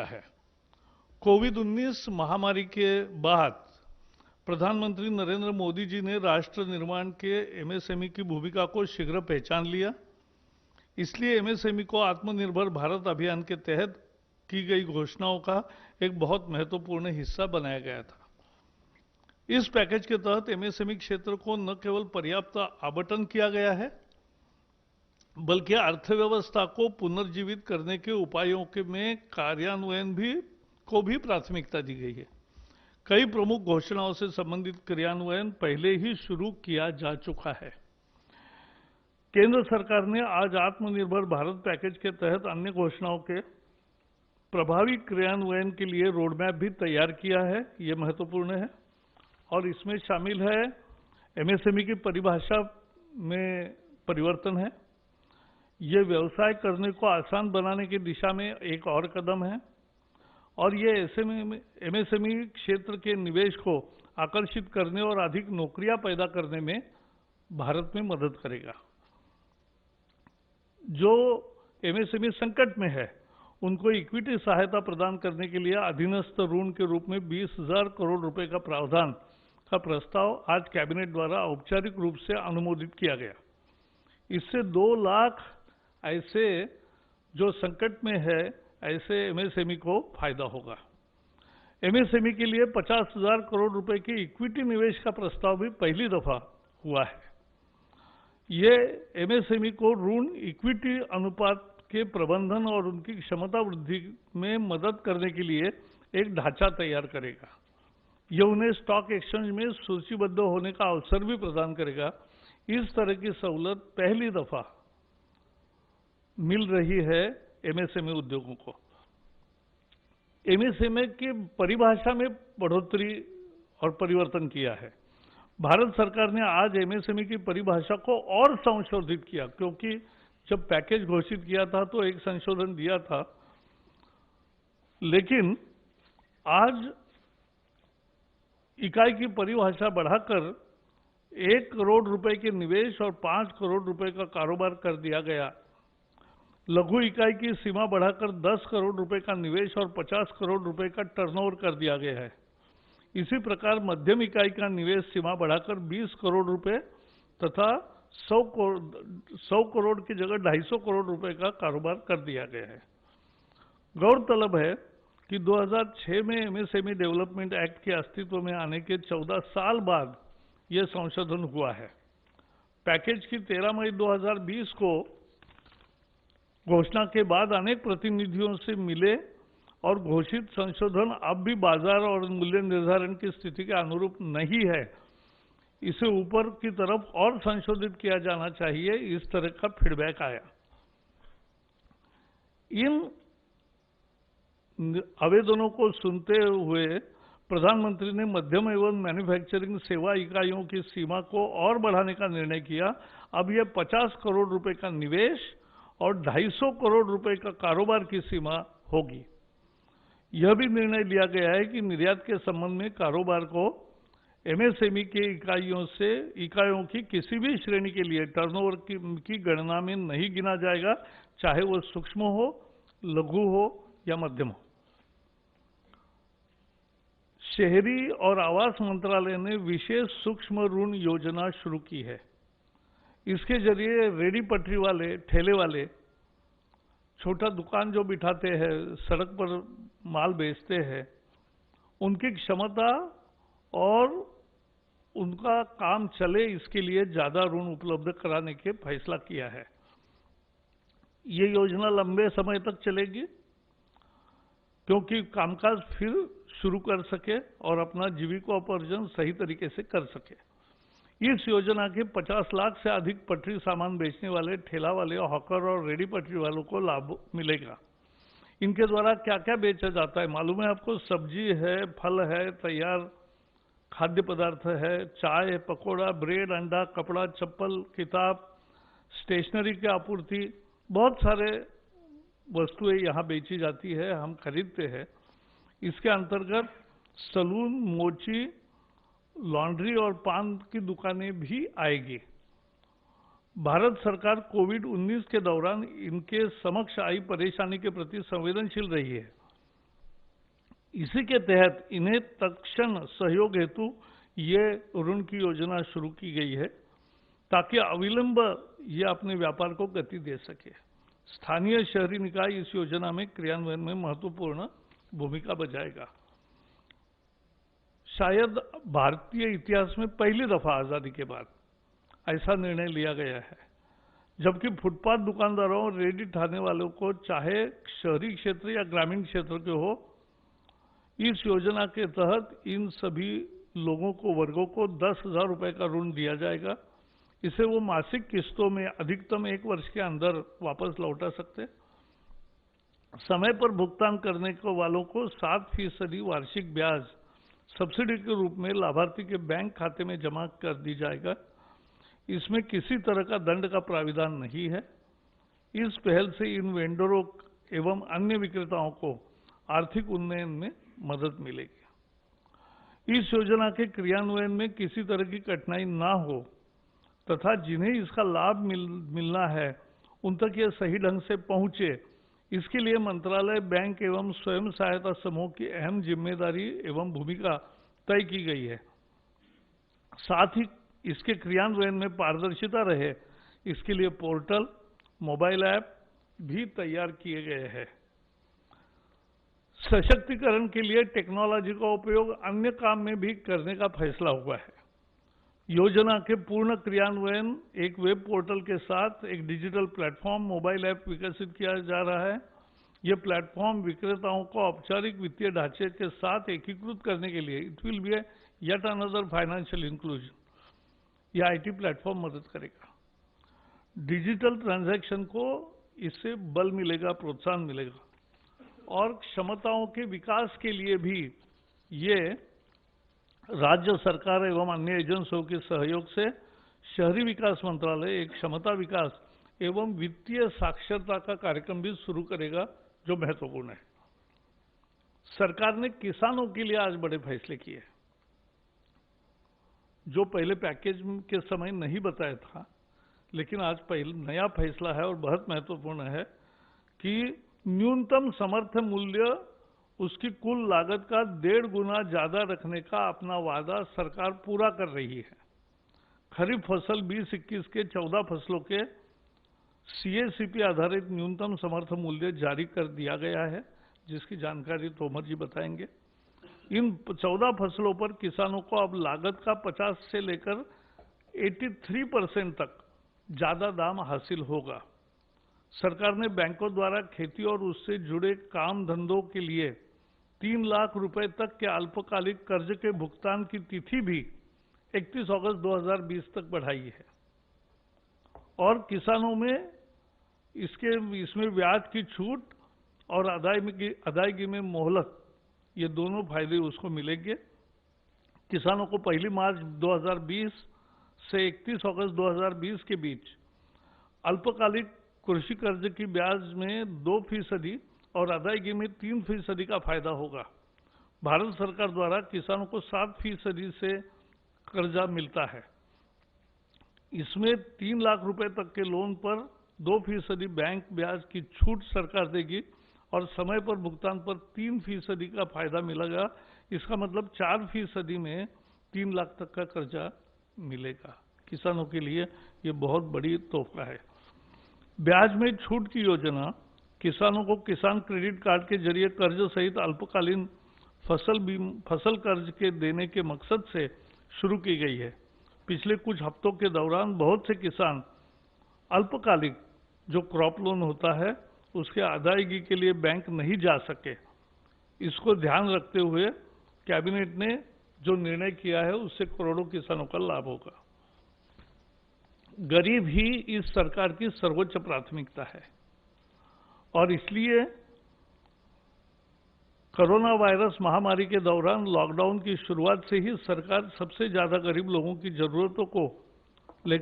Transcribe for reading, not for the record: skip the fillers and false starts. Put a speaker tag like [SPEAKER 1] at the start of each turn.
[SPEAKER 1] है। कोविड-19 महामारी के बाद प्रधानमंत्री नरेंद्र मोदी जी ने राष्ट्र निर्माण के एमएसएमई की भूमिका को शीघ्र पहचान लिया। इसलिए एमएसएमई को आत्मनिर्भर भारत अभियान के तहत की गई घोषणाओं का एक बहुत महत्वपूर्ण हिस्सा बनाया गया था। इस पैकेज के तहत एमएसएमई क्षेत्र को न केवल पर्याप्त आवंटन किया गया है, बल्कि अर्थव्यवस्था को पुनर्जीवित करने के उपायों के में कार्यान्वयन को भी प्राथमिकता दी गई है। कई प्रमुख घोषणाओं से संबंधित क्रियान्वयन पहले ही शुरू किया जा चुका है। केंद्र सरकार ने आज आत्मनिर्भर भारत पैकेज के तहत अन्य घोषणाओं के प्रभावी क्रियान्वयन के लिए रोडमैप भी तैयार किया है। ये महत्वपूर्ण है और इसमें शामिल है एमएसएमई की परिभाषा में परिवर्तन है। ये व्यवसाय करने को आसान बनाने की दिशा में एक और कदम है और ये एमएसएमई क्षेत्र के निवेश को आकर्षित करने और अधिक नौकरियां पैदा करने में भारत में मदद करेगा। जो एमएसएमई संकट में है उनको इक्विटी सहायता प्रदान करने के लिए अधीनस्थ ऋण के रूप में 20,000 करोड़ रुपए का प्रावधान का प्रस्ताव आज कैबिनेट द्वारा औपचारिक रूप से अनुमोदित किया गया। इससे 2 लाख ऐसे जो संकट में है ऐसे एमएसएमई को फायदा होगा। एमएसएमई के लिए 50,000 करोड़ रुपए की इक्विटी निवेश का प्रस्ताव भी पहली दफा हुआ है। ये एमएसएमई को ऋण इक्विटी अनुपात के प्रबंधन और उनकी क्षमता वृद्धि में मदद करने के लिए एक ढांचा तैयार करेगा। यह उन्हें स्टॉक एक्सचेंज में सूचीबद्ध होने का अवसर भी प्रदान करेगा। इस तरह की सहूलत पहली दफा मिल रही है एमएसएमई उद्योगों को। एमएसएमई की परिभाषा में बढ़ोतरी और परिवर्तन किया है। भारत सरकार ने आज एमएसएमई की परिभाषा को और संशोधित किया, क्योंकि जब पैकेज घोषित किया था तो एक संशोधन दिया था, लेकिन आज इकाई की परिभाषा बढ़ाकर 1 करोड़ रुपए के निवेश और 5 करोड़ रुपए का कारोबार कर दिया गया। लघु इकाई की सीमा बढ़ाकर 10 करोड़ रुपए का निवेश और 50 करोड़ रुपए का टर्नओवर कर दिया गया है। इसी प्रकार मध्यम इकाई का निवेश सीमा बढ़ाकर 20 करोड़ रुपए तथा 100 करोड़ की जगह 250 करोड़ रुपए का कारोबार कर दिया गया है। गौरतलब है कि 2006 में एमएसएमई डेवलपमेंट एक्ट के अस्तित्व में आने के 14 साल बाद यह संशोधन हुआ है। पैकेज की 13 मई 2020 को घोषणा के बाद अनेक प्रतिनिधियों से मिले और घोषित संशोधन अब भी बाजार और मूल्य निर्धारण की स्थिति के अनुरूप नहीं है, इसे ऊपर की तरफ और संशोधित किया जाना चाहिए, इस तरह का फीडबैक आया। इन आवेदनों को सुनते हुए प्रधानमंत्री ने मध्यम एवं मैन्युफैक्चरिंग सेवा इकाइयों की सीमा को और बढ़ाने का निर्णय किया। अब यह 50 करोड़ रुपए का निवेश और 250 करोड़ रुपए का कारोबार की सीमा होगी। यह भी निर्णय लिया गया है कि निर्यात के संबंध में कारोबार को एमएसएमई के इकाइयों की किसी भी श्रेणी के लिए टर्नओवर की गणना में नहीं गिना जाएगा, चाहे वो सूक्ष्म हो, लघु हो या मध्यम हो। शहरी और आवास मंत्रालय ने विशेष सूक्ष्म ऋण योजना शुरू की है। इसके जरिए रेडी पटरी वाले, ठेले वाले, छोटा दुकान जो बिठाते हैं, सड़क पर माल बेचते हैं, उनकी क्षमता और उनका काम चले इसके लिए ज्यादा ऋण उपलब्ध कराने के फैसला किया है। ये योजना लंबे समय तक चलेगी क्योंकि कामकाज फिर शुरू कर सके और अपना जीविकोपार्जन सही तरीके से कर सके। इस योजना के 50 लाख से अधिक पटरी सामान बेचने वाले ठेला वाले, हॉकर और रेडी पटरी वालों को लाभ मिलेगा। इनके द्वारा क्या क्या बेचा जाता है मालूम है आपको? सब्जी है, फल है, तैयार खाद्य पदार्थ है, चाय, पकोड़ा, ब्रेड, अंडा, कपड़ा, चप्पल, किताब, स्टेशनरी की आपूर्ति, बहुत सारे वस्तुएं यहाँ बेची जाती है, हम खरीदते हैं। इसके अंतर्गत सलून, मोची, लॉन्ड्री और पान की दुकानें भी आएगी। भारत सरकार कोविड-19 के दौरान इनके समक्ष आई परेशानी के प्रति संवेदनशील रही है इसी के तहत इन्हें तत्क्षण सहयोग हेतु ये ऋण की योजना शुरू की गई है ताकि अविलंब ये अपने व्यापार को गति दे सके। स्थानीय शहरी निकाय इस योजना में क्रियान्वयन में महत्वपूर्ण भूमिका बजाएगा। शायद भारतीय इतिहास में पहली दफा आजादी के बाद ऐसा निर्णय लिया गया है, जबकि फुटपाथ दुकानदारों और रेडी ठाने वालों को, चाहे शहरी क्षेत्र या ग्रामीण क्षेत्र के हो, इस योजना के तहत इन सभी लोगों को, वर्गों को 10,000 रुपए का ऋण दिया जाएगा। इसे वो मासिक किस्तों में अधिकतम 1 वर्ष के अंदर वापस लौटा सकते। समय पर भुगतान करने को वालों को 7% वार्षिक ब्याज सब्सिडी के रूप में लाभार्थी के बैंक खाते में जमा कर दी जाएगा। इसमें किसी तरह का दंड का प्राविधान नहीं है। इस पहल से इन वेंडरों एवं अन्य विक्रेताओं को आर्थिक उन्नयन में मदद मिलेगी। इस योजना के क्रियान्वयन में किसी तरह की कठिनाई ना हो तथा जिन्हें इसका लाभ मिलना है उन तक यह सही ढंग से पहुंचे, इसके लिए मंत्रालय, बैंक एवं स्वयं सहायता समूह की अहम जिम्मेदारी एवं भूमिका तय की गई है। साथ ही इसके क्रियान्वयन में पारदर्शिता रहे, इसके लिए पोर्टल, मोबाइल ऐप भी तैयार किए गए हैं। सशक्तिकरण के लिए टेक्नोलॉजी का उपयोग अन्य काम में भी करने का फैसला हुआ है। योजना के पूर्ण क्रियान्वयन एक वेब पोर्टल के साथ एक डिजिटल प्लेटफॉर्म, मोबाइल ऐप विकसित किया जा रहा है। यह प्लेटफॉर्म विक्रेताओं को औपचारिक वित्तीय ढांचे के साथ एकीकृत करने के लिए it will be yet another financial inclusion, यह आईटी प्लेटफॉर्म मदद करेगा। डिजिटल ट्रांजैक्शन को इससे बल मिलेगा, प्रोत्साहन मिलेगा और क्षमताओं के विकास के लिए भी ये राज्य सरकार एवं अन्य एजेंसियों के सहयोग से शहरी विकास मंत्रालय एक क्षमता विकास एवं वित्तीय साक्षरता का कार्यक्रम भी शुरू करेगा, जो महत्वपूर्ण है। सरकार ने किसानों के लिए आज बड़े फैसले किए, जो पहले पैकेज के समय नहीं बताया था, लेकिन आज पहले नया फैसला है और बहुत महत्वपूर्ण है कि न्यूनतम समर्थन मूल्य उसकी कुल लागत का 1.5 गुना ज्यादा रखने का अपना वादा सरकार पूरा कर रही है। खरीफ फसल 20-21 के 14 फसलों के CACP आधारित न्यूनतम समर्थन मूल्य जारी कर दिया गया है, जिसकी जानकारी तोमर जी बताएंगे। इन 14 फसलों पर किसानों को अब लागत का 50 से लेकर 83% तक ज्यादा दाम हासिल होगा। सरकार ने बैंकों द्वारा खेती और उससे जुड़े काम धंधों के लिए 3 लाख रुपए तक के अल्पकालिक कर्ज के भुगतान की तिथि भी 31 अगस्त 2020 तक बढ़ाई है और किसानों में इसमें ब्याज की छूट और अदायगी में मोहलत, ये दोनों फायदे उसको मिलेंगे। किसानों को 1 मार्च 2020 से 31 अगस्त 2020 के बीच अल्पकालिक कृषि कर्ज की ब्याज में 2% और अदायगी में 3% का फायदा होगा। भारत सरकार द्वारा किसानों को 7% से कर्जा मिलता है। इसमें 3 लाख रुपए तक के लोन पर 2% बैंक ब्याज की छूट सरकार देगी और समय पर भुगतान पर 3% का फायदा मिलेगा। इसका मतलब 4% में 3 लाख तक का कर्जा मिलेगा। किसानों के लिए ये बहुत बड़ी तोहफा है। ब्याज में छूट की योजना किसानों को किसान क्रेडिट कार्ड के जरिए कर्ज सहित अल्पकालीन फसल कर्ज के देने के मकसद से शुरू की गई है। पिछले कुछ हफ्तों के दौरान बहुत से किसान अल्पकालिक जो क्रॉप लोन होता है उसके अदायगी के लिए बैंक नहीं जा सके। इसको ध्यान रखते हुए कैबिनेट ने जो निर्णय किया है उससे करोड़ों किसानों का लाभ होगा। गरीब ही इस सरकार की सर्वोच्च प्राथमिकता है और इसलिए कोरोना वायरस महामारी के दौरान लॉकडाउन की शुरुआत से ही सरकार सबसे ज्यादा गरीब लोगों की जरूरतों को